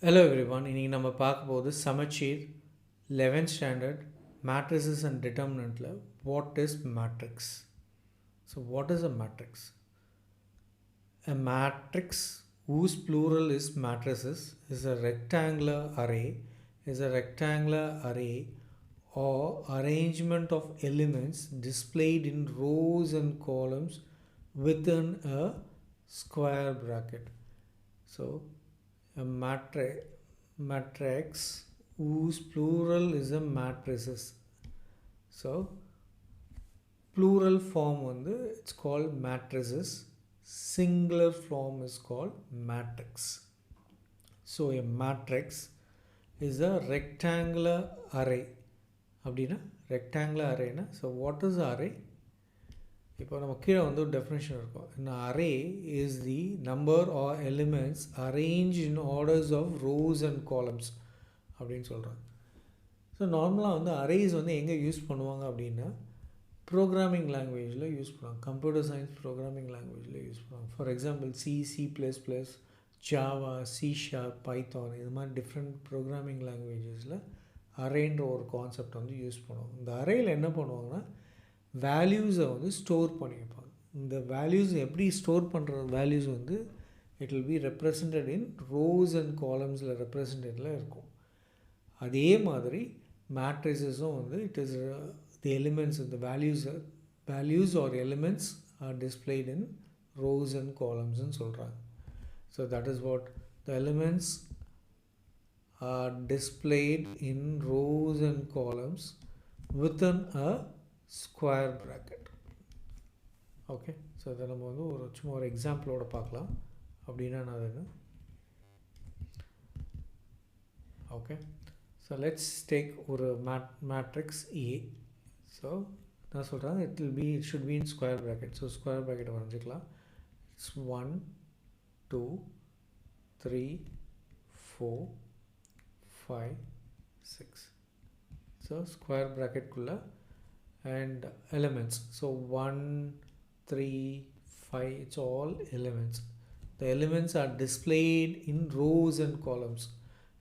Hello everyone, இன்னைக்கு நம்ம பார்க்க போது சமச்சீர் 11th standard matrices and determinantல what is matrix. So what is a matrix? A matrix whose plural is matrices is a rectangular array or arrangement of elements displayed in rows and columns within a square bracket. So a matrix whose plural is a matrices. So plural form வந்து it's called matrices, singular form is called matrix. So a matrix is a rectangular array. அப்படின்னா rectangular arrayனா so what is array? இப்போ நம்ம கீழே வந்து ஒரு definition இருக்கும். an array is the number or elements arranged in orders of rows and columns அப்படின்னு சொல்கிறாங்க. So நார்மலாக வந்து அரேஸ் வந்து எங்கே யூஸ் பண்ணுவாங்க அப்படின்னா ப்ரோக்ராமிங் லாங்குவேஜில் யூஸ் பண்ணுவாங்க. கம்ப்யூட்டர் சயின்ஸ் ப்ரோக்ராமிங் லாங்குவேஜில் யூஸ் பண்ணுவாங்க. For example C++, Java, C#, Python இது மாதிரி டிஃப்ரெண்ட் ப்ரோக்ராமிங் லாங்குவேஜஸில் அரேன்ற ஒரு கான்செப்ட் வந்து யூஸ் பண்ணுவாங்க. இந்த அரேயில் என்ன பண்ணுவாங்கன்னா வேல்யூஸை வந்து ஸ்டோர் பண்ணி வைப்பாங்க. இந்த வேல்யூஸ் எப்படி ஸ்டோர் பண்ணுற வேல்யூஸ் வந்து it will be represented in rows and காலம்ஸில் ரெப்ரசன்டேட்டில் இருக்கும். அதே மாதிரி மேட்ரிசஸும் வந்து இட் இஸ் தி எலிமெண்ட்ஸ் இந்த values are elements are displayed in rows and காலம்ஸ்ன்னு சொல்கிறாங்க. So that is what the elements are displayed in rows and columns within a square bracket. Okay, so இதை நம்ம வந்து சும்மா ஒரு எக்ஸாம்பிளோட பார்க்கலாம். அப்படின்னா நான் ஓகே, ஸோ லெட்ஸ் டேக் ஒரு மேட்ரிக்ஸ் ஏ. ஸோ நான் சொல்கிறேன் it should be in square bracket. So square bracket வரைஞ்சிக்கலாம். இட்ஸ் 1 2 3 4 5 6. ஸோ ஸ்கொயர் ப்ராக்கெட்குள்ளே and elements. So 1 3 5 it's all elements. The elements are displayed in rows and columns.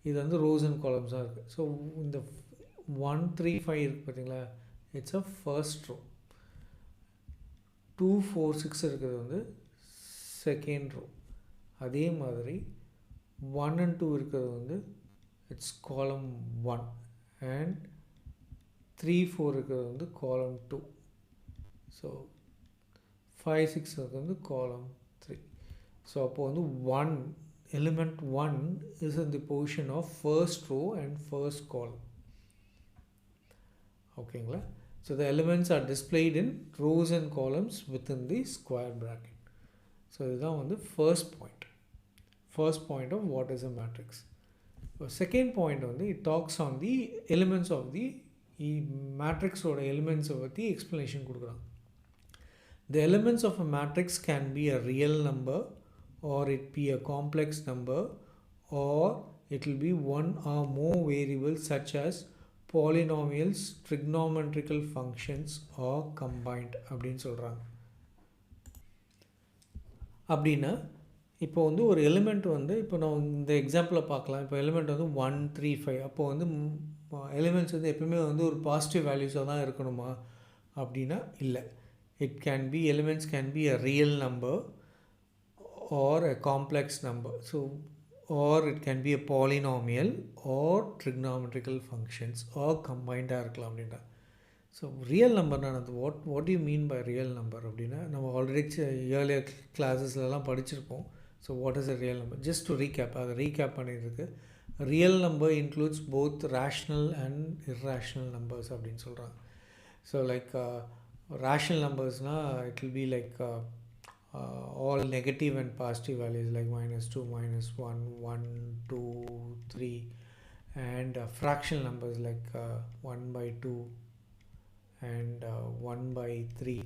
இது வந்து rows and columns இருக்குது. So இந்த 1 3 5 இருக்குது பார்த்தீங்களா, இட்ஸ் அ ஃபர்ஸ்ட் ரோ. 2 4 6 இருக்கிறது வந்து செகண்ட் ரோ. அதே மாதிரி 1 and 2 இருக்கிறது வந்து இட்ஸ் காலம் 1 and 3 4 இருக்கிறது வந்து காலம் 2. ஸோ 5 6 இருக்கிறது வந்து காலம் 3. ஸோ அப்போது வந்து 1 element 1 is in the position of first row and first column. ஓகேங்களா? So the elements are displayed in rows and columns within the square bracket. So இதுதான் வந்து first point of what is a matrix. Second point வந்து it talks on the elements of the மேட்ரிக்ஸோட எலிமெண்ட்ஸை பற்றி explanation கொடுக்குறாங்க. The elements of a matrix can be a real number or it be a complex number or it will be one or more variables such as polynomials, trigonometrical functions or combined அப்படின்னு சொல்கிறாங்க. அப்படின்னா இப்போ வந்து ஒரு element வந்து இப்போ நான் இந்த எக்ஸாம்பிளில் பார்க்கலாம். இப்போ எலிமெண்ட் வந்து 1 3 5. அப்போது வந்து எலிமெண்ட்ஸ் வந்து எப்பவுமே வந்து ஒரு பாசிட்டிவ் வேல்யூஸாக தான் இருக்கணுமா அப்படின்னா இல்லை. It can be elements can be a real number or a complex number. So or it can be a polynomial or trigonometrical functions or கம்பைண்டாக இருக்கலாம் அப்படின்னா. ஸோ ரியல் நம்பர்னால் அது what you mean by real number அப்படின்னா நம்ம already earlier கிளாஸஸ்லாம் படிச்சிருப்போம். So what is a real number? Just to recap, அதை ரீகேப் பண்ணியிருக்கு. Real number includes both rational and irrational numbers அப்படின்னு சொல்கிறாங்க. So like rational numbers it will be like all negative and positive values like -2 -1 1 2 3 and fractional numbers like 1/2 and 1/3.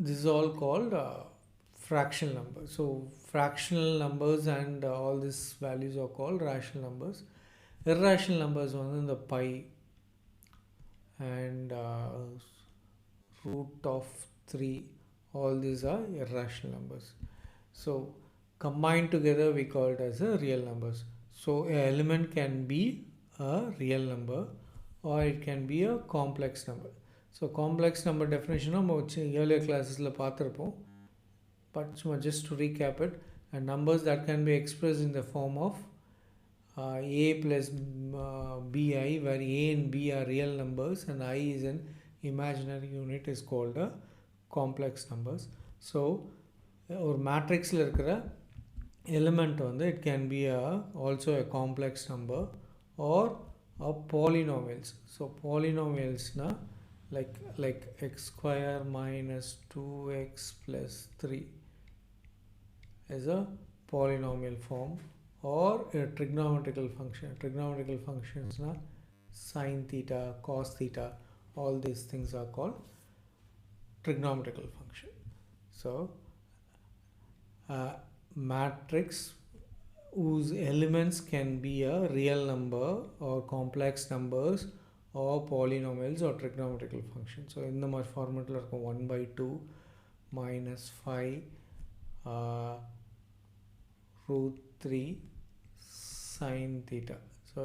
This is all called fractional numbers. So fractional numbers and all these values are called rational numbers. Irrational numbers வந்து இந்த pi and root of 3 all these are irrational numbers. So combined together we call it as a real numbers. So an element can be a real number or it can be a complex number. So complex number definition நம்ம earlier classes பார்த்திருப்போம். But just to recap it, numbers that can be expressed in the form of a plus bi, where a and b are real numbers and I is an imaginary unit, is called a complex numbers. So or matrix la irukra element வந்து it can be also a complex number or a polynomials. So polynomials na like x square minus 2x plus 3 is a polynomial form, or a trigonometrical function. Trigonometrical functions na sin theta, cos theta, all these things are called trigonometrical function. So matrix whose elements can be a real number or complex numbers or polynomials or trigonometrical functions. So in the format la 1 by 2 minus 5 root 3 sin theta. So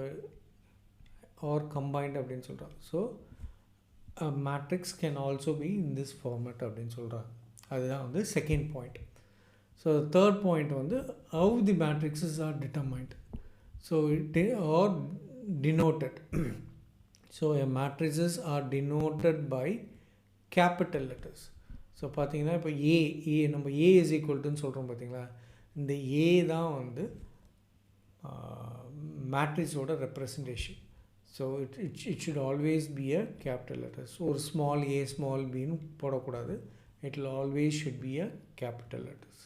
or combined அப்படினு சொல்றாங்க. So a matrix can also be in this format அப்படினு சொல்றாங்க. அதுதான் வந்து second point. So the third point வந்து how the matrices are determined. So it or denoted. So a matrices are denoted by capital letters. So பார்த்தீங்கன்னா இப்போ a நம்ம a is equal to சொல்கிறோம் பார்த்தீங்களா, இந்த a தான் வந்து matrixோட representation. So it should always be a capital letter. So ஒரு small a small b னு போடக்கூடாது, it will always should be a capital letters.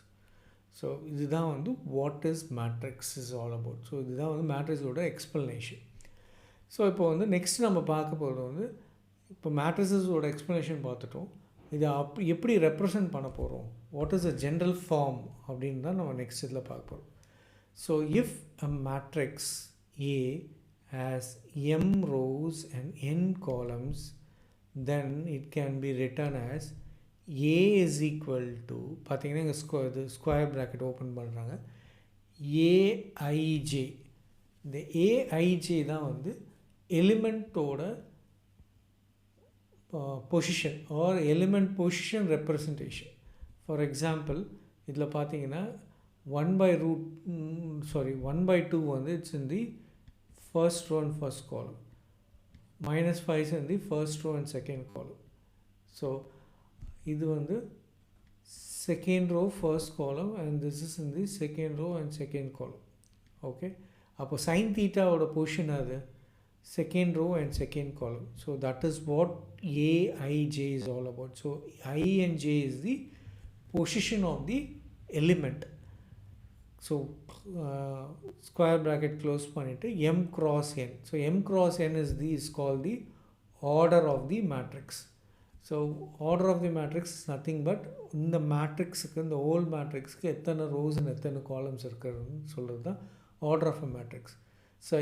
So இதுதான் வந்து what is matrix is all about. So இதுதான் வந்து matrixோட explanation. So இப்போ வந்து next நம்ம பார்க்க போகிறது வந்து இப்போ மேட்ரிசஸோட எக்ஸ்ப்ளனேஷன் பார்த்துட்டோம். இதை எப்படி ரெப்ரசன்ட் பண்ண போகிறோம், what is a general form அப்படின்னு தான் நம்ம நெக்ஸ்ட் இதில் பார்க்க போகிறோம். So if a matrix A has m rows and n columns, then it can be written as a is equal to, பார்த்தீங்கன்னா இங்கே இது ஸ்கொயர் ப்ராக்கெட் ஓப்பன் பண்ணுறாங்க, aij. இந்த aij தான் வந்து எலிமெண்ட்டோட position or element position representation. For example இதில் பார்த்தீங்கன்னா 1/2 வந்து it's in the first row and first column, -5 in the first row and second column. So இது வந்து second row first column and this is in the second row and second column. Okay, அப்போ sin theta ஓட position அது second row and second column. So that is what aij is all about. So I and j is the position of the element. So square bracket close பண்ணிட்டு m cross n. So m cross n is called the order of the matrix. So order of the matrix is nothing but இந்த மேட்ரிக்ஸுக்கு, இந்த whole மேட்ரிக்ஸுக்கு எத்தனை rose and எத்தனை columns இருக்கிறதுன்னு சொல்கிறது தான் order of a matrix. So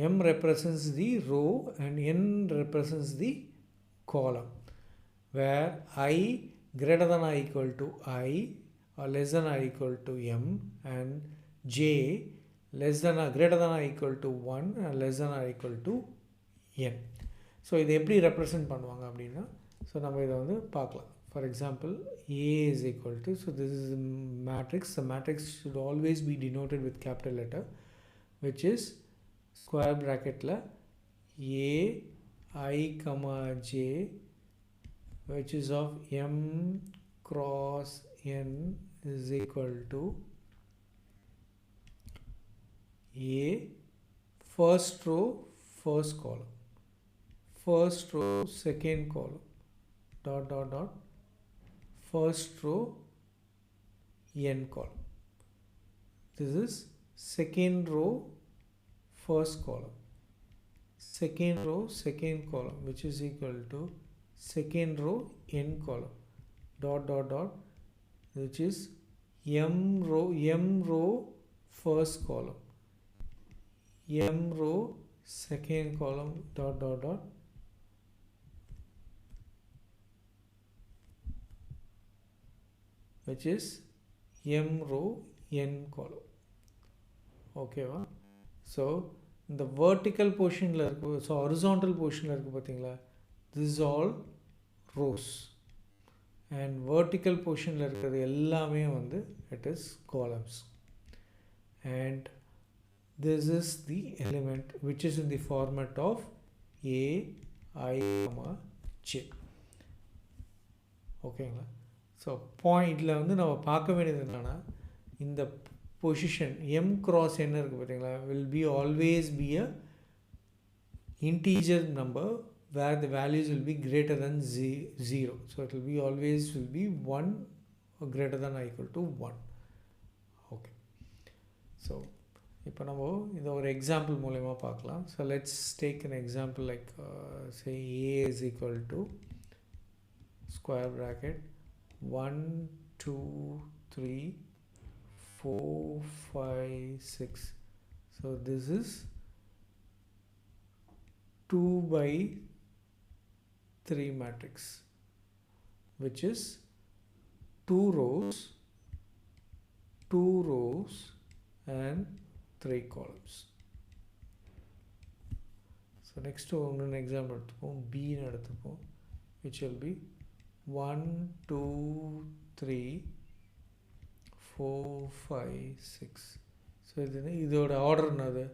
m represents the row and n represents the column, where I greater than or equal to I or less than or equal to m, and j less than or greater than or equal to 1 and less than or equal to n. So இதை எப்படி represent பண்ணுவாங்க அப்படின்னா, so நம்ம இதை வந்து பார்க்கலாம். For example a is equal to, so this is a matrix. The matrix should always be denoted with capital letter, which is square bracketல a I comma j, which is of m cross n is equal to a first row first column, first row second column, dot dot dot, first row n column. This is second row first column, second row second column, which is equal to second row n column, dot dot dot, which is m row first column, m row second column, dot dot dot, which is m row n column. Okay va? So the vertical portion la irukku, so horizontal portion la irukku pathingala, this is all rows, and vertical portion la irukkiradhu ellame vandu it is columns, and this is the element which is in the format of a I, j. ஓகேங்களா? So பாயிண்டில் வந்து நம்ம பார்க்க வேண்டியது என்னென்னா, இந்த position m cross n இருக்குது பார்த்தீங்களா, will be always be a integer number where the values will be greater than 0. So it will be always will be 1 or greater than or equal to 1. Okay. So இப்போ நம்ம இதை ஒரு example மூலயமா பார்க்கலாம். So let's take an example like say a is equal to square bracket 1 2 3 4 5 6. So this is 2 by 3 matrix, which is 2 rows and 3 columns. So next one example எடுத்துப்போம், b ன்னு எடுத்துப்போம், which will be 1 2 3 4 5 6. So இதோட order என்னது,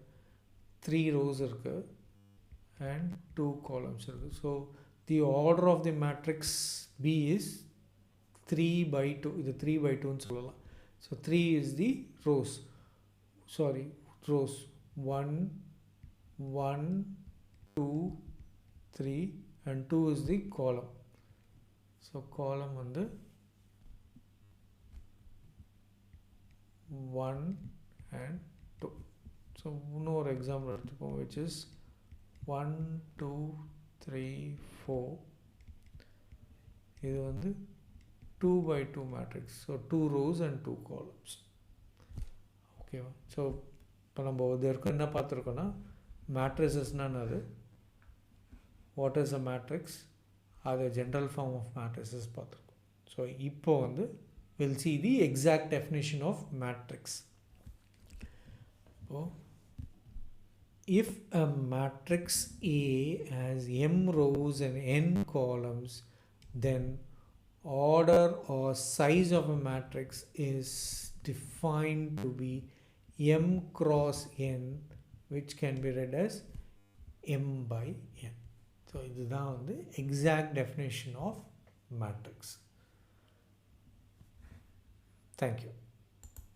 3 rows இருக்கு and 2 columns இருக்கு. So the order of the matrix B is 3 by 2. இது 3 by 2 ன்னு சொல்லலாம். So 3 is the rows, 1 1 2 3 and 2 is the column. So column வந்து 1 and 2. So இன்னொரு எக்ஸாம்பிள் எடுத்துப்போம், which is 1 2 3 4. இது வந்து 2 by 2 matrix. So 2 rows and 2 columns. ஓகேவா? So இப்போ நம்ம இதற்கு என்ன பார்த்துருக்கோன்னா, மேட்ரிசஸ்னால் அது, வாட் இஸ் அ மேட்ரிக்ஸ், அது ஜென்ரல் ஃபார்ம் ஆஃப் மேட்ரிசஸ் பார்த்துருக்கோம். ஸோ இப்போ வந்து we'll see the exact definition of matrix. So if a matrix A has m rows and n columns, then order or size of a matrix is defined to be m cross n, which can be read as m by n. So இதுதான் வந்து exact definition of matrix. Thank you.